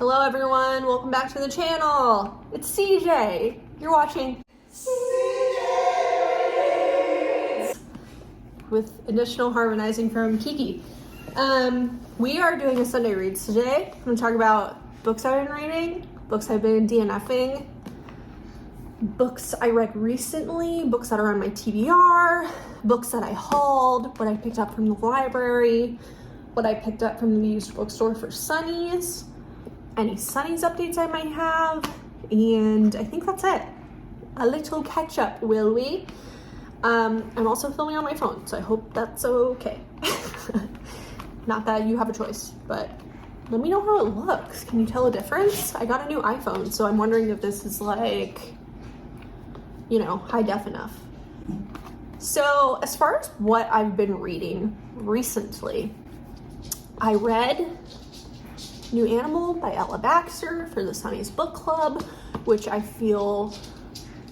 Hello everyone, welcome back to the channel. It's CJ. You're watching CJ with additional harmonizing from Kiki. We are doing a Sunday reads today. I'm going to talk about books I've been reading, books I've been DNFing, books I read recently, books that are on my TBR, books that I hauled, what I picked up from the library, what I picked up from the used bookstore for Sunnies, any Sunnies updates I might have, and I think that's it. A little catch up, will we? I'm also filming on my phone, so I hope that's okay. Not that you have a choice, but let me know how it looks. Can you tell a difference? I got a new iPhone, so I'm wondering if this is like, you know, high def enough. So as far as what I've been reading recently, I read New Animal by Ella Baxter for the Sunnies book club, which I feel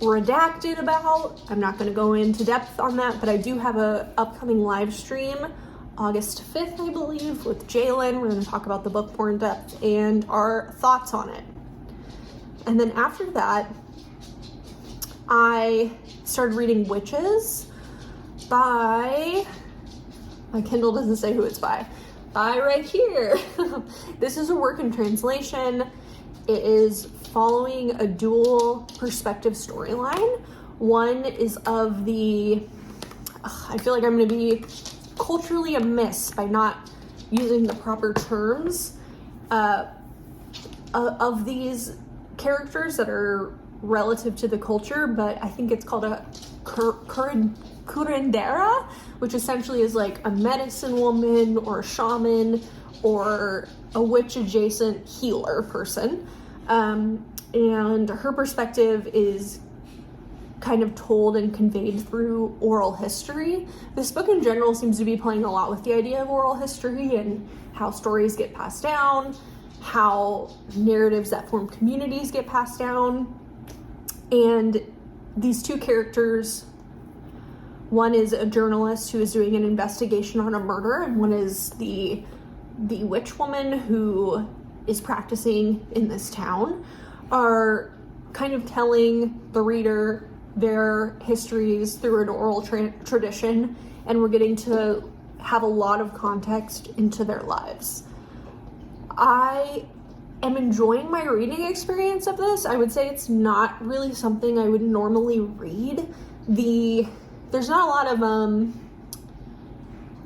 redacted about. I'm not going to go into depth on that, but I do have a upcoming live stream August 5th, I believe, with Jalen. We're going to talk about the book more in depth and our thoughts on it. And then after that, I started reading Witches by, my Kindle doesn't say who it's by right here. This is a work in translation. It is following a dual perspective storyline. One is of the, I feel like I'm going to be culturally amiss by not using the proper terms of these characters that are relative to the culture, but I think it's called a curandera, which essentially is like a medicine woman or a shaman or a witch adjacent healer person. And her perspective is kind of told and conveyed through oral history. This book in general seems to be playing a lot with the idea of oral history and how stories get passed down, how narratives that form communities get passed down. And these two characters, one is a journalist who is doing an investigation on a murder, and one is the witch woman who is practicing in this town, are kind of telling the reader their histories through an oral tradition, and we're getting to have a lot of context into their lives. I am enjoying my reading experience of this. I would say it's not really something I would normally read. There's not a lot of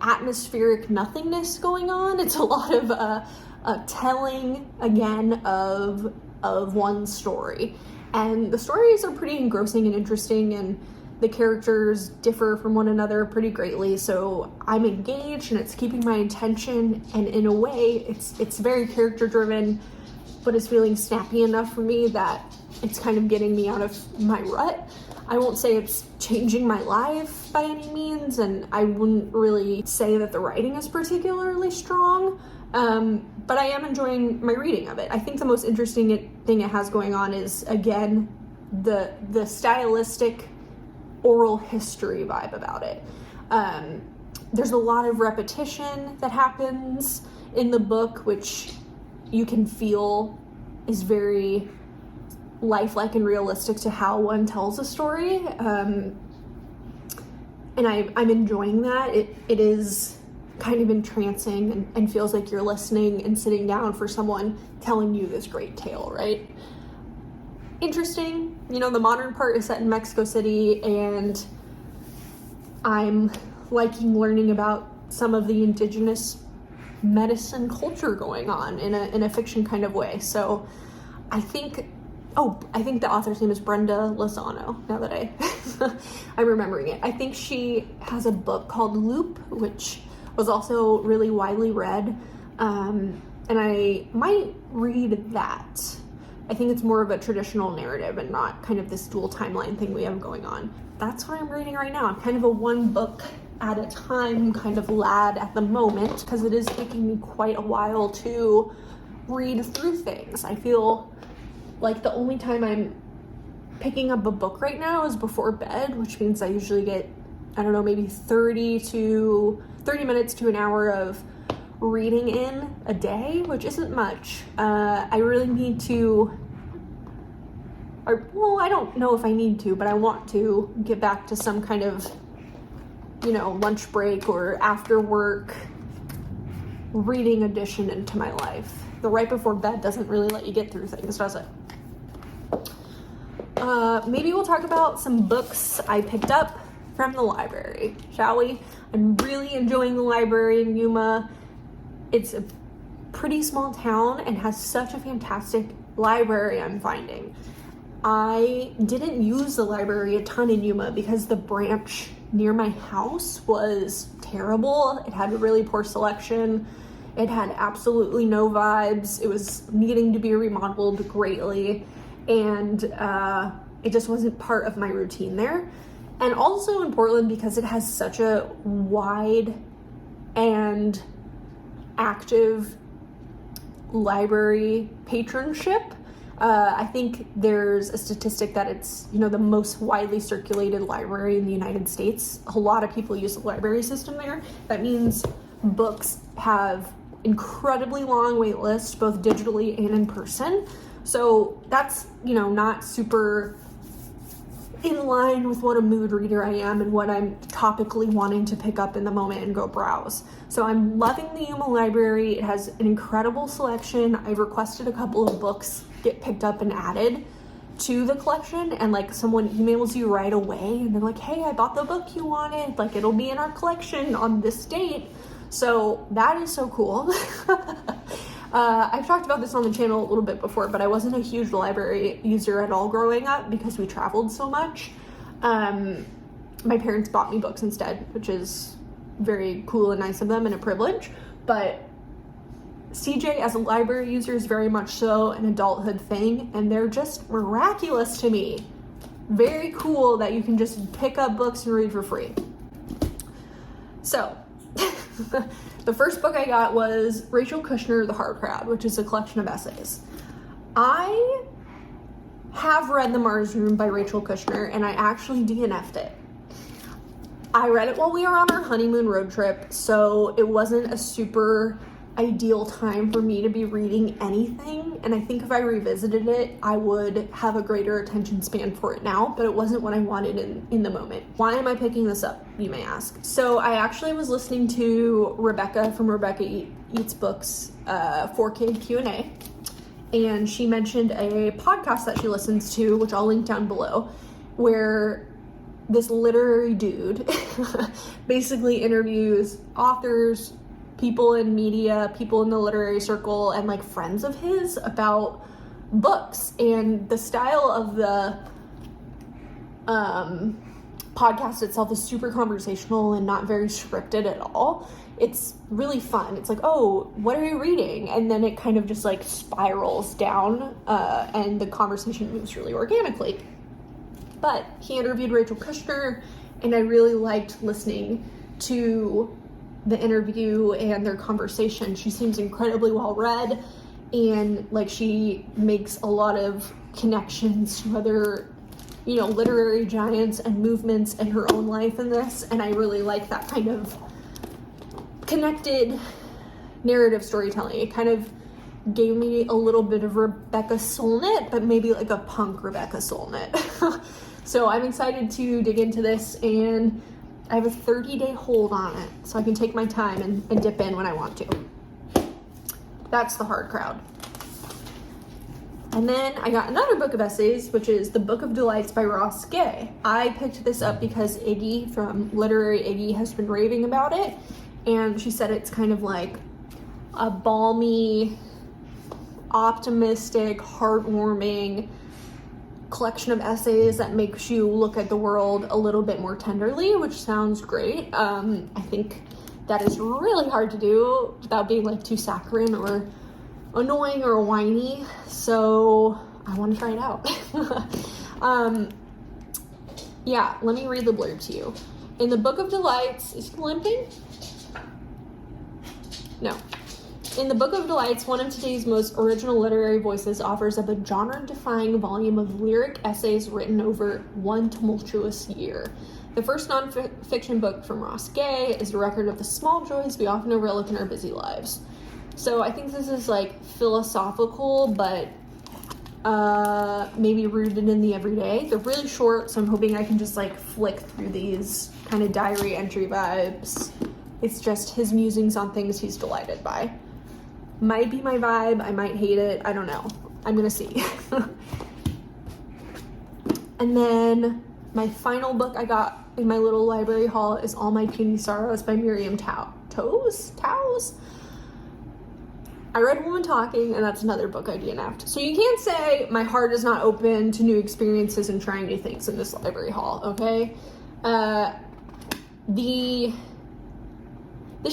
atmospheric nothingness going on. It's a lot of a telling again of one story, and the stories are pretty engrossing and interesting, and the characters differ from one another pretty greatly, so I'm engaged and it's keeping my attention, and in a way it's very character driven, but it's feeling snappy enough for me that it's kind of getting me out of my rut. I won't say it's changing my life by any means, and I wouldn't really say that the writing is particularly strong, but I am enjoying my reading of it. I think the most interesting thing it has going on is, again, the stylistic oral history vibe about it. There's a lot of repetition that happens in the book, which you can feel is very lifelike and realistic to how one tells a story, and I'm enjoying that. It is kind of entrancing and feels like you're listening and sitting down for someone telling you this great tale, right? Interesting. You know, the modern part is set in Mexico City, and I'm liking learning about some of the indigenous medicine culture going on in a fiction kind of way. So I think the author's name is Brenda Lozano, now that I'm remembering it. I think she has a book called Loop, which was also really widely read, and I might read that. I think it's more of a traditional narrative and not kind of this dual timeline thing we have going on. That's what I'm reading right now. I'm kind of a one book at a time kind of lad at the moment, because it is taking me quite a while to read through things. I feel like the only time I'm picking up a book right now is before bed, which means I usually get, I don't know, maybe 30 minutes to an hour of reading in a day, which isn't much. I really need to, I don't know if I need to, but I want to get back to some kind of, lunch break or after work reading addition into my life. The right before bed doesn't really let you get through things, does it? Maybe we'll talk about some books I picked up from the library, shall we? I'm really enjoying the library in Yuma. It's a pretty small town and has such a fantastic library, I'm finding. I didn't use the library a ton in Yuma because the branch near my house was terrible. It had a really poor selection. It had absolutely no vibes. It was needing to be remodeled greatly, and it just wasn't part of my routine there. And also in Portland, because it has such a wide and active library patronship. I think there's a statistic that it's, the most widely circulated library in the United States. A lot of people use the library system there. That means books have incredibly long wait lists, both digitally and in person. So that's, not super in line with what a mood reader I am and what I'm topically wanting to pick up in the moment and go browse. So I'm loving the Yuma Library. It has an incredible selection. I've requested a couple of books get picked up and added to the collection, and someone emails you right away and they're like, hey, I bought the book you wanted, it'll be in our collection on this date. So that is so cool. I've talked about this on the channel a little bit before, but I wasn't a huge library user at all growing up because we traveled so much. My parents bought me books instead, which is very cool and nice of them and a privilege. But CJ as a library user is very much so an adulthood thing, and they're just miraculous to me. Very cool that you can just pick up books and read for free. So, the first book I got was Rachel Kushner, The Hard Crowd, which is a collection of essays. I have read The Mars Room by Rachel Kushner, and I actually DNF'd it. I read it while we were on our honeymoon road trip, so it wasn't a super ideal time for me to be reading anything, and I think if I revisited it, I would have a greater attention span for it now, but it wasn't what I wanted in the moment. Why am I picking this up, you may ask? So I actually was listening to Rebecca from Rebecca Eats Books 4K Q&A, and she mentioned a podcast that she listens to, which I'll link down below, where this literary dude basically interviews authors, people in media, people in the literary circle, and friends of his about books. And the style of the podcast itself is super conversational and not very scripted at all. It's really fun. It's oh, what are you reading? And then it kind of just spirals down and the conversation moves really organically. But he interviewed Rachel Kushner, and I really liked listening to the interview and their conversation. She seems incredibly well read, and she makes a lot of connections to other, literary giants and movements in her own life in this, and I really like that kind of connected narrative storytelling. It kind of gave me a little bit of Rebecca Solnit, but maybe a punk Rebecca Solnit. So I'm excited to dig into this, and I have a 30-day hold on it, so I can take my time and dip in when I want to. That's The Hard Crowd. And then I got another book of essays, which is The Book of Delights by Ross Gay. I picked this up because Iggy from Literary Iggy has been raving about it, and she said it's kind of a balmy, optimistic, heartwarming collection of essays that makes you look at the world a little bit more tenderly, which sounds great. I think that is really hard to do without being too saccharine or annoying or whiny, so I want to try it out. Yeah, let me read the blurb to you. In the Book of Delights, is he limping? No. In the Book of Delights, one of today's most original literary voices offers up a genre-defying volume of lyric essays written over one tumultuous year. The first nonfiction book from Ross Gay is a record of the small joys we often overlook in our busy lives. So I think this is like philosophical, but maybe rooted in the everyday. They're really short, so I'm hoping I can just like flick through these kind of diary entry vibes. It's just his musings on things he's delighted by. Might be my vibe, I might hate it, I don't know. I'm gonna see. And then my final book I got in my little library haul is All My Puny Sorrows by Miriam Toews. I read Woman Talking, and that's another book I DNF'd. So you can't say my heart is not open to new experiences and trying new things in this library haul, okay? This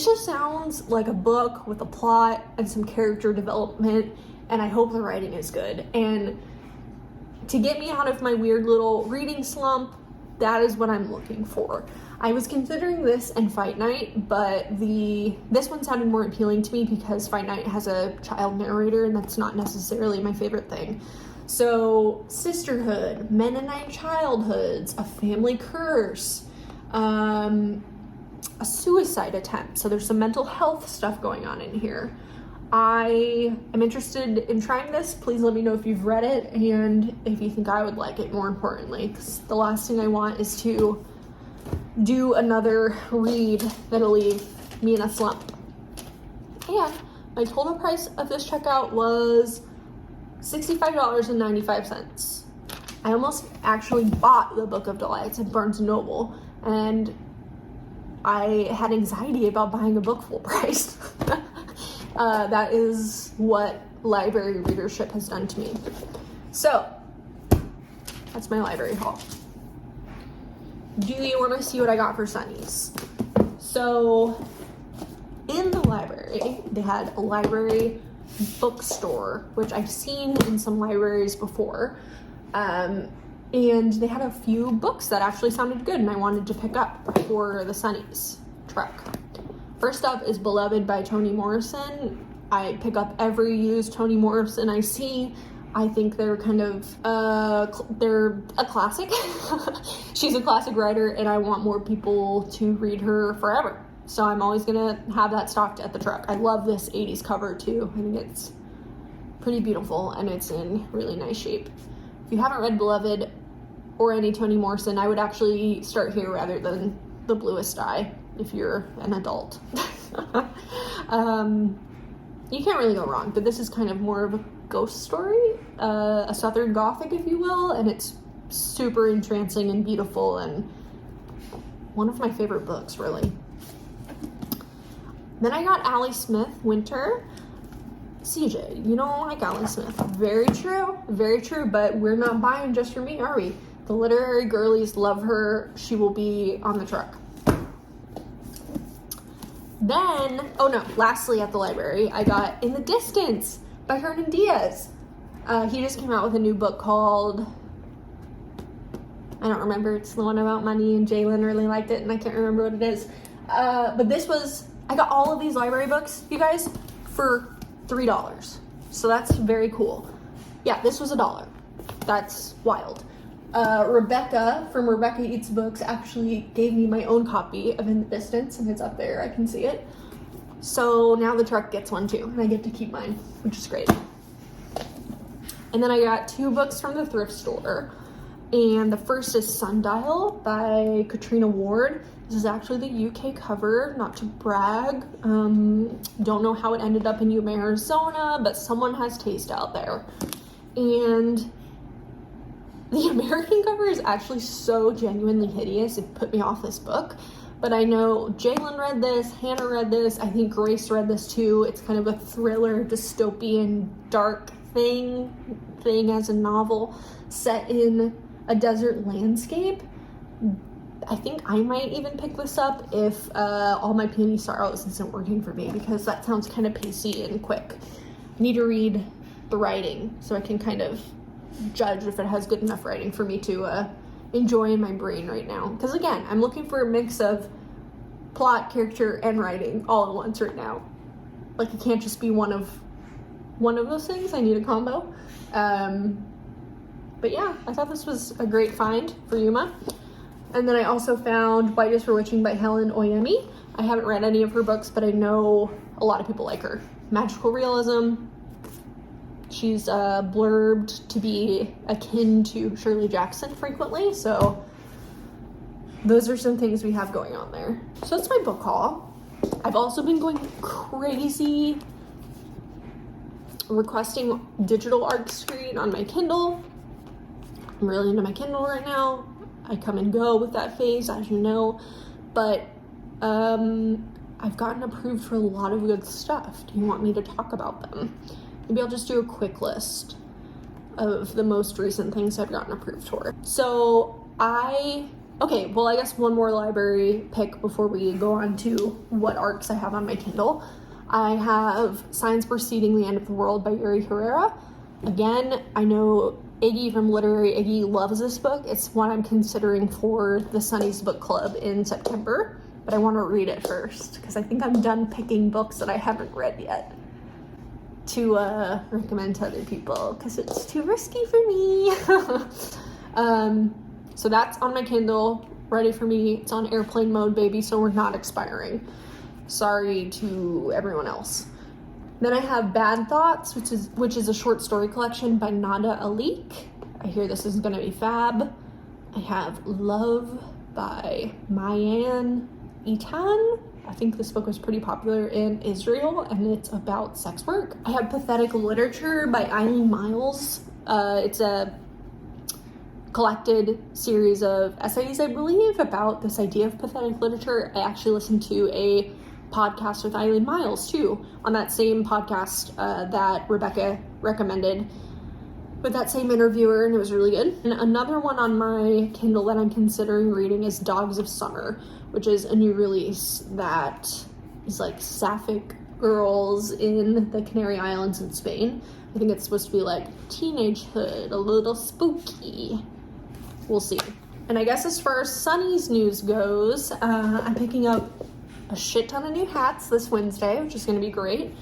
just sounds like a book with a plot and some character development, and I hope the writing is good. And to get me out of my weird little reading slump, that is what I'm looking for. I was considering this and Fight Night, but this one sounded more appealing to me because Fight Night has a child narrator, and that's not necessarily my favorite thing. So, sisterhood, Mennonite childhoods, a family curse, a suicide attempt. So there's some mental health stuff going on in here. I am interested in trying this. Please let me know if you've read it and if you think I would like it, more importantly, because the last thing I want is to do another read that'll leave me in a slump. And my total price of this checkout was $65.95. I almost actually bought the Book of Delights at Barnes & Noble, and I had anxiety about buying a book full price. That is what library readership has done to me. So, that's my library haul. Do you want to see what I got for Sunnies? So, in the library, they had a library bookstore, which I've seen in some libraries before. And they had a few books that actually sounded good and I wanted to pick up for the Sunnies truck. First up is Beloved by Toni Morrison. I pick up every used Toni Morrison I see. I think they're kind of, they're a classic. She's a classic writer and I want more people to read her forever. So I'm always gonna have that stocked at the truck. I love this 80s cover too. I think it's pretty beautiful and it's in really nice shape. If you haven't read Beloved or any Toni Morrison, I would actually start here rather than The Bluest Eye if you're an adult. You can't really go wrong, but this is kind of more of a ghost story, a Southern Gothic, if you will, and it's super entrancing and beautiful and one of my favorite books, really. Then I got Allie Smith, Winter. CJ, you don't like Allie Smith. Very true, but we're not buying just for me, are we? The literary girlies love her. She will be on the truck. Then, lastly at the library, I got In the Distance by Hernan Diaz. He just came out with a new book called, I don't remember, it's the one about money, and Jalen really liked it, and I can't remember what it is. But I got all of these library books, you guys, for $3. So that's very cool. Yeah, this was $1. That's wild. Rebecca from Rebecca Eats Books actually gave me my own copy of In the Distance, and it's up there, I can see it. So now the truck gets one too, and I get to keep mine, which is great. And then I got 2 books from the thrift store, and the first is Sundial by Katrina Ward. This is actually the UK cover, not to brag. Don't know how it ended up in Yuma, Arizona, but someone has taste out there. And the American cover is actually so genuinely hideous, it put me off this book. But I know Jalen read this, Hannah read this, I think Grace read this too. It's kind of a thriller, dystopian, dark thing as a novel set in a desert landscape. I think I might even pick this up if All My Puny Sorrows isn't working for me, because that sounds kind of pacey and quick. I need to read the writing so I can kind of judge if it has good enough writing for me to enjoy in my brain right now. Because again, I'm looking for a mix of plot, character, and writing all at once right now. Like, it can't just be one of those things. I need a combo. But yeah, I thought this was a great find for Yuma. And then I also found White is for Witching by Helen Oyemi. I haven't read any of her books, but I know a lot of people like her. Magical realism. She's blurbed to be akin to Shirley Jackson frequently, so those are some things we have going on there. So that's my book haul. I've also been going crazy requesting digital art screen on my Kindle. I'm really into my Kindle right now. I come and go with that phase, as you know, but I've gotten approved for a lot of good stuff. Do you want me to talk about them? Maybe I'll just do a quick list of the most recent things I've gotten approved for. So I guess one more library pick before we go on to what ARCs I have on my Kindle. I have Signs Preceding the End of the World by Yuri Herrera. Again, I know Iggy from Literary Iggy loves this book. It's one I'm considering for the Sunnies book club in September, but I want to read it first because I think I'm done picking books that I haven't read yet to recommend to other people because it's too risky for me. So that's on my Kindle, ready for me. It's on airplane mode, baby, so we're not expiring. Sorry to everyone else. Then I have Bad Thoughts, which is a short story collection by Nada Alik. I hear this is gonna be fab. I have Love by Mayan Itan. I think this book was pretty popular in Israel, and it's about sex work. I have Pathetic Literature by Eileen Miles. It's a collected series of essays, I believe, about this idea of pathetic literature. I actually listened to a podcast with Eileen Miles too, on that same podcast that Rebecca recommended with that same interviewer, and it was really good. And another one on my Kindle that I'm considering reading is Dogs of Summer, which is a new release that is like sapphic girls in the Canary Islands in Spain. I think it's supposed to be like teenagehood, a little spooky. We'll see. And I guess as far as Sunnies news goes, I'm picking up a shit ton of new hats this Wednesday, which is going to be great.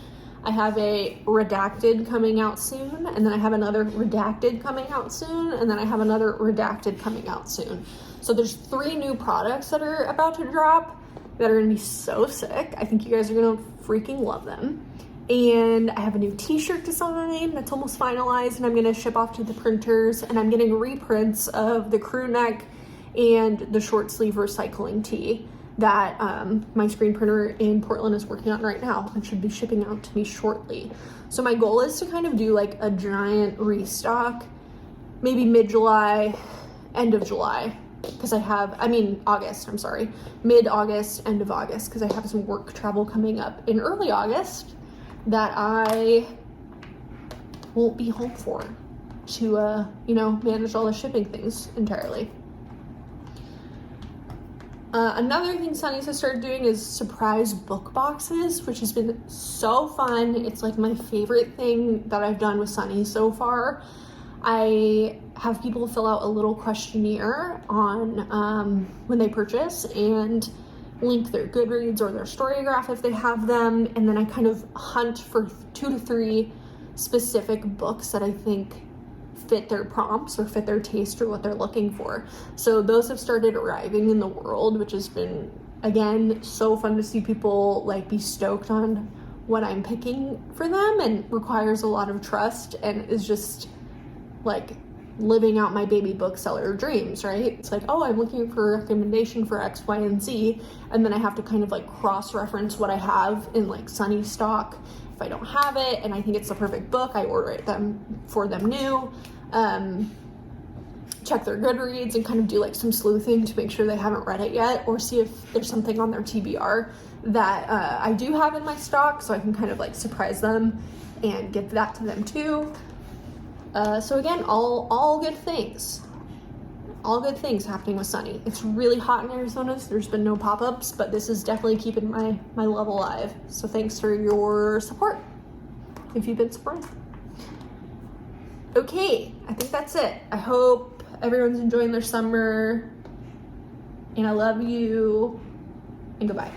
I have a Redacted coming out soon, and then I have another Redacted coming out soon, and then I have another Redacted coming out soon. So there's 3 new products that are about to drop that are going to be so sick. I think you guys are going to freaking love them. And I have a new t-shirt design that's almost finalized, and I'm going to ship off to the printers, and I'm getting reprints of the crew neck and the short sleeve recycling tee that my screen printer in Portland is working on right now and should be shipping out to me shortly. So my goal is to kind of do like a giant restock, maybe mid-July, end of July, because August, I'm sorry, mid-August, end of August, because I have some work travel coming up in early August that I won't be home for to, manage all the shipping things entirely. Another thing Sunnies has started doing is surprise book boxes, which has been so fun. It's like my favorite thing that I've done with Sunnies so far. I have people fill out a little questionnaire on when they purchase and link their Goodreads or their Storygraph if they have them, and then I kind of hunt for 2 to 3 specific books that I think fit their prompts or fit their taste or what they're looking for. So those have started arriving in the world, which has been, again, so fun to see people like be stoked on what I'm picking for them, and requires a lot of trust and is just like living out my baby bookseller dreams, right? It's like, oh, I'm looking for a recommendation for X, Y, and Z, and then I have to kind of like cross-reference what I have in like Sunny stock. If I don't have it and I think it's the perfect book, I order it for them new. Check their Goodreads and kind of do like some sleuthing to make sure they haven't read it yet, or see if there's something on their TBR that I do have in my stock, so I can kind of like surprise them and give that to them too. So again, all good things. All good things happening with Sunny. It's really hot in Arizona, so there's been no pop-ups, but this is definitely keeping my love alive. So thanks for your support, if you've been supporting. Okay, I think that's it. I hope everyone's enjoying their summer, and I love you, and goodbye.